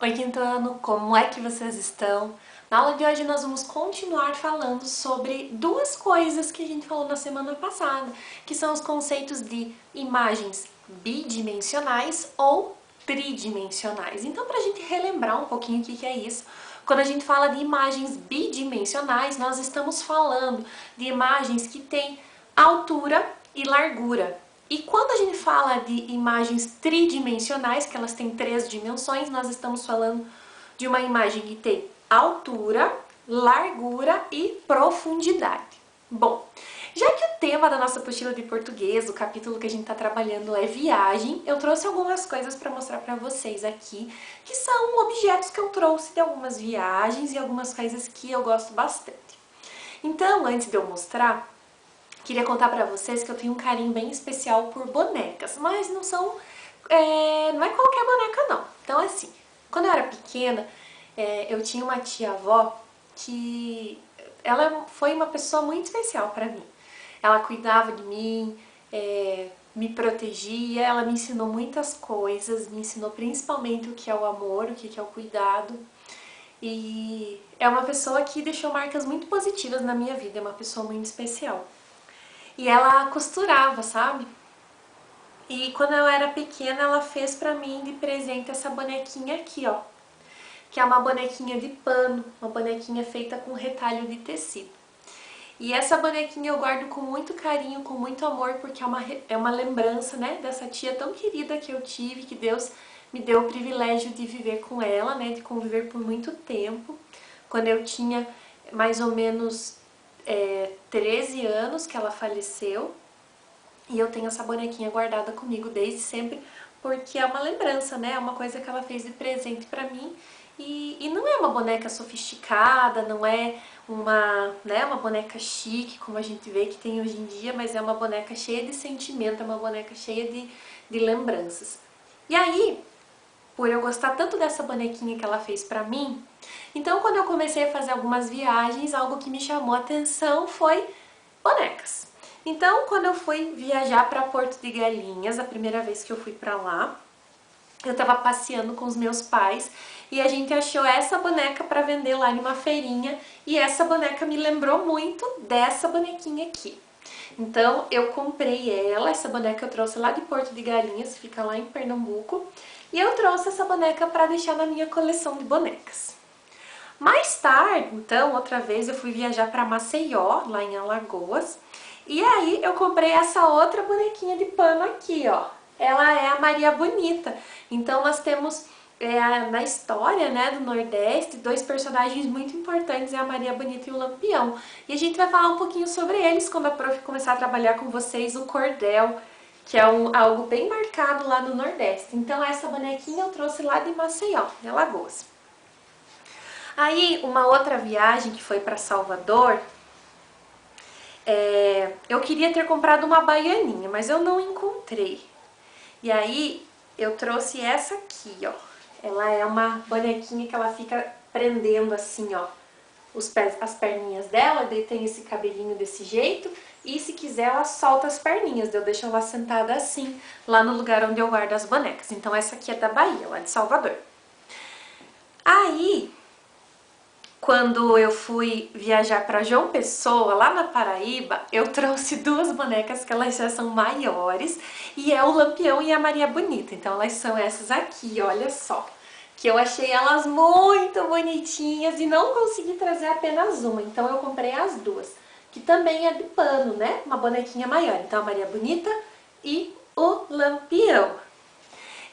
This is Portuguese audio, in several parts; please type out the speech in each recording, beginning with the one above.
Oi, quinto ano, como é que vocês estão? Na aula de hoje nós vamos continuar falando sobre duas coisas que a gente falou na semana passada, que são os conceitos de imagens bidimensionais ou tridimensionais. Então, para a gente relembrar um pouquinho o que é isso, quando a gente fala de imagens bidimensionais, nós estamos falando de imagens que têm altura e largura. E quando a gente fala de imagens tridimensionais, que elas têm três dimensões, nós estamos falando de uma imagem que tem altura, largura e profundidade. Bom, já que o tema da nossa apostila de português, o capítulo que a gente está trabalhando é viagem, eu trouxe algumas coisas para mostrar para vocês aqui, que são objetos que eu trouxe de algumas viagens e algumas coisas que eu gosto bastante. Então, antes de eu mostrar, queria contar pra vocês que eu tenho um carinho bem especial por bonecas, mas não são, não é qualquer boneca não. Então assim, quando eu era pequena, eu tinha uma tia-avó que ela foi uma pessoa muito especial pra mim. Ela cuidava de mim, me protegia, ela me ensinou muitas coisas, me ensinou principalmente o que é o amor, o que é o cuidado. E é uma pessoa que deixou marcas muito positivas na minha vida, é uma pessoa muito especial. E ela costurava, sabe? E quando eu era pequena, ela fez pra mim de presente essa bonequinha aqui, ó. Que é uma bonequinha de pano, uma bonequinha feita com retalho de tecido. E essa bonequinha eu guardo com muito carinho, com muito amor, porque é uma lembrança, né, dessa tia tão querida que eu tive, que Deus me deu o privilégio de viver com ela, né, de conviver por muito tempo. Quando eu tinha mais ou menos 13 anos que ela faleceu, e eu tenho essa bonequinha guardada comigo desde sempre, porque é uma lembrança, né? É uma coisa que ela fez de presente pra mim. E não é uma boneca sofisticada, não é uma boneca chique, como a gente vê que tem hoje em dia, mas é uma boneca cheia de sentimento, é uma boneca cheia de lembranças. E aí, por eu gostar tanto dessa bonequinha que ela fez pra mim, então quando eu comecei a fazer algumas viagens, algo que me chamou a atenção foi bonecas. Então, quando eu fui viajar para Porto de Galinhas, a primeira vez que eu fui para lá, eu estava passeando com os meus pais e a gente achou essa boneca para vender lá em uma feirinha e essa boneca me lembrou muito dessa bonequinha aqui. Então, eu comprei ela, essa boneca eu trouxe lá de Porto de Galinhas, fica lá em Pernambuco, e eu trouxe essa boneca para deixar na minha coleção de bonecas. Mais tarde, então, outra vez eu fui viajar para Maceió, lá em Alagoas, e aí eu comprei essa outra bonequinha de pano aqui, ó. Ela é a Maria Bonita. Então nós temos na história, né, do Nordeste, dois personagens muito importantes, é a Maria Bonita e o Lampião. E a gente vai falar um pouquinho sobre eles quando a prof começar a trabalhar com vocês o cordel, que é algo bem marcado lá no Nordeste. Então essa bonequinha eu trouxe lá de Maceió, de Alagoas. Aí, uma outra viagem que foi para Salvador, eu queria ter comprado uma baianinha, mas eu não encontrei. E aí, eu trouxe essa aqui, ó. Ela é uma bonequinha que ela fica prendendo assim, ó, as perninhas dela, daí tem esse cabelinho desse jeito, e se quiser ela solta as perninhas, eu deixo ela sentada assim, lá no lugar onde eu guardo as bonecas. Então essa aqui é da Bahia, lá de Salvador. Aí, quando eu fui viajar para João Pessoa, lá na Paraíba, eu trouxe duas bonecas que elas já são maiores, e é o Lampião e a Maria Bonita. Então elas são essas aqui, olha só. Que eu achei elas muito bonitinhas e não consegui trazer apenas uma, então eu comprei as duas. Que também é de pano, né? Uma bonequinha maior. Então a Maria Bonita e o Lampião.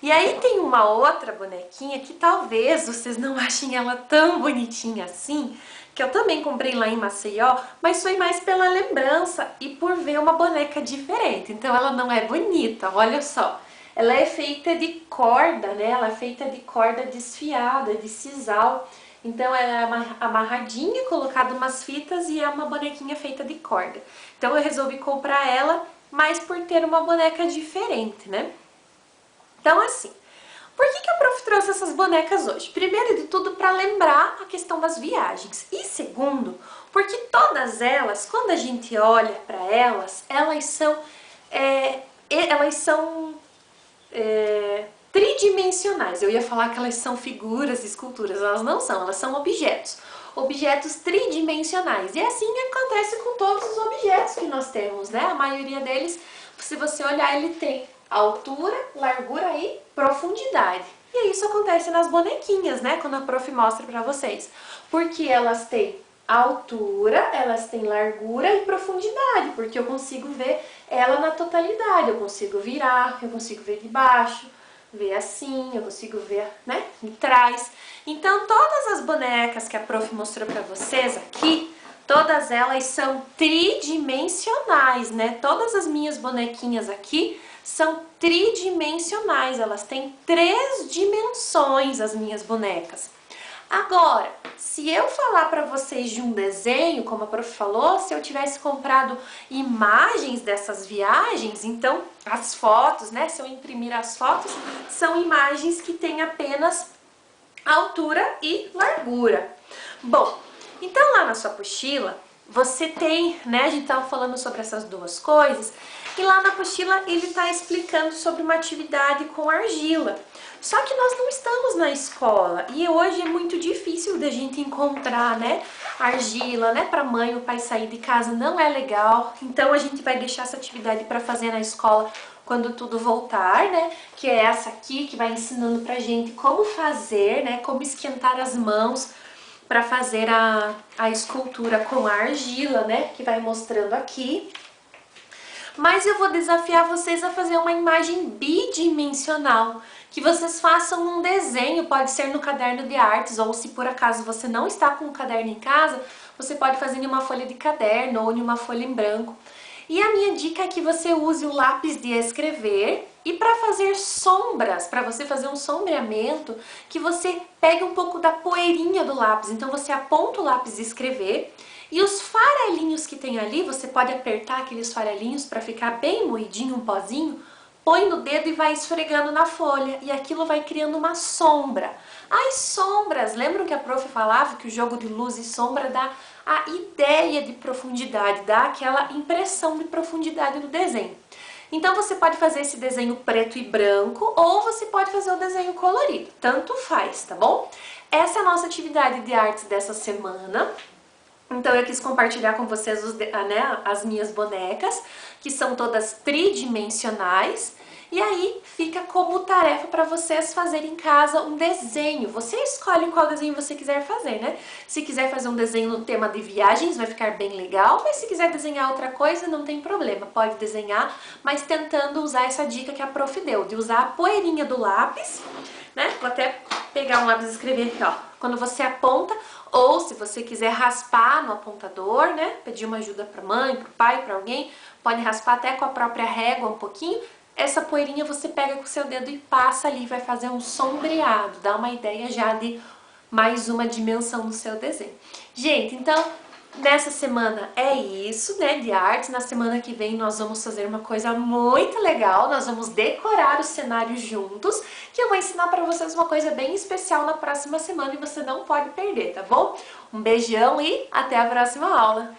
E aí tem uma outra bonequinha que talvez vocês não achem ela tão bonitinha assim, que eu também comprei lá em Maceió, mas foi mais pela lembrança e por ver uma boneca diferente. Então ela não é bonita, olha só. Ela é feita de corda, né? Ela é feita de corda desfiada, de sisal. Então ela é amarradinha, colocado umas fitas e é uma bonequinha feita de corda. Então eu resolvi comprar ela, mas por ter uma boneca diferente, né? Então, assim, por que a prof trouxe essas bonecas hoje? Primeiro de tudo, para lembrar a questão das viagens. E segundo, porque todas elas, quando a gente olha para elas, elas são tridimensionais. Eu ia falar que elas são figuras, esculturas, elas não são, elas são objetos. Objetos tridimensionais. E assim acontece com todos os objetos que nós temos, né? A maioria deles, se você olhar, ele tem altura, largura e profundidade. E isso acontece nas bonequinhas, né? Quando a prof mostra pra vocês. Porque elas têm altura, elas têm largura e profundidade, porque eu consigo ver ela na totalidade. Eu consigo virar, eu consigo ver de baixo, ver assim, eu consigo ver, né, de trás. Então, todas as bonecas que a prof mostrou pra vocês aqui, todas elas são tridimensionais, né? Todas as minhas bonequinhas aqui são tridimensionais, elas têm 3 dimensões, as minhas bonecas. Agora, se eu falar para vocês de um desenho, como a prof falou, se eu tivesse comprado imagens dessas viagens, então as fotos, né, se eu imprimir as fotos, são imagens que têm apenas altura e largura. Bom, então lá na sua apostila, você tem, né, a gente estava falando sobre essas duas coisas, e lá na apostila ele está explicando sobre uma atividade com argila. Só que nós não estamos na escola e hoje é muito difícil da gente encontrar, né, argila, né, para mãe ou pai sair de casa não é legal. Então a gente vai deixar essa atividade para fazer na escola quando tudo voltar, né, que é essa aqui que vai ensinando pra gente como fazer, né, como esquentar as mãos para fazer a escultura com a argila, né, que vai mostrando aqui. Mas eu vou desafiar vocês a fazer uma imagem bidimensional, que vocês façam um desenho, pode ser no caderno de artes, ou se por acaso você não está com um caderno em casa, você pode fazer em uma folha de caderno ou em uma folha em branco. E a minha dica é que você use o lápis de escrever e para fazer sombras, para você fazer um sombreamento, que você pegue um pouco da poeirinha do lápis. Então você aponta o lápis de escrever e os farelinhos que tem ali, você pode apertar aqueles farelinhos para ficar bem moidinho, um pozinho, põe no dedo e vai esfregando na folha e aquilo vai criando uma sombra. As sombras, lembram que a prof falava que o jogo de luz e sombra dá a ideia de profundidade, dá aquela impressão de profundidade no desenho. Então você pode fazer esse desenho preto e branco ou você pode fazer o desenho colorido, tanto faz, tá bom? Essa é a nossa atividade de artes dessa semana. Então eu quis compartilhar com vocês as minhas bonecas, que são todas tridimensionais. E aí fica como tarefa para vocês fazerem em casa um desenho. Você escolhe qual desenho você quiser fazer, né? Se quiser fazer um desenho no tema de viagens, vai ficar bem legal. Mas se quiser desenhar outra coisa, não tem problema. Pode desenhar, mas tentando usar essa dica que a prof deu, de usar a poeirinha do lápis, né? Vou até pegar um lápis e escrever aqui, ó. Quando você aponta, ou se você quiser raspar no apontador, né? Pedir uma ajuda para mãe, para o pai, para alguém, pode raspar até com a própria régua um pouquinho. Essa poeirinha você pega com o seu dedo e passa ali, vai fazer um sombreado, dá uma ideia já de mais uma dimensão no seu desenho. Gente, então, nessa semana é isso, né, de artes. Na semana que vem nós vamos fazer uma coisa muito legal, nós vamos decorar o cenário juntos, que eu vou ensinar para vocês uma coisa bem especial na próxima semana e você não pode perder, tá bom? Um beijão e até a próxima aula!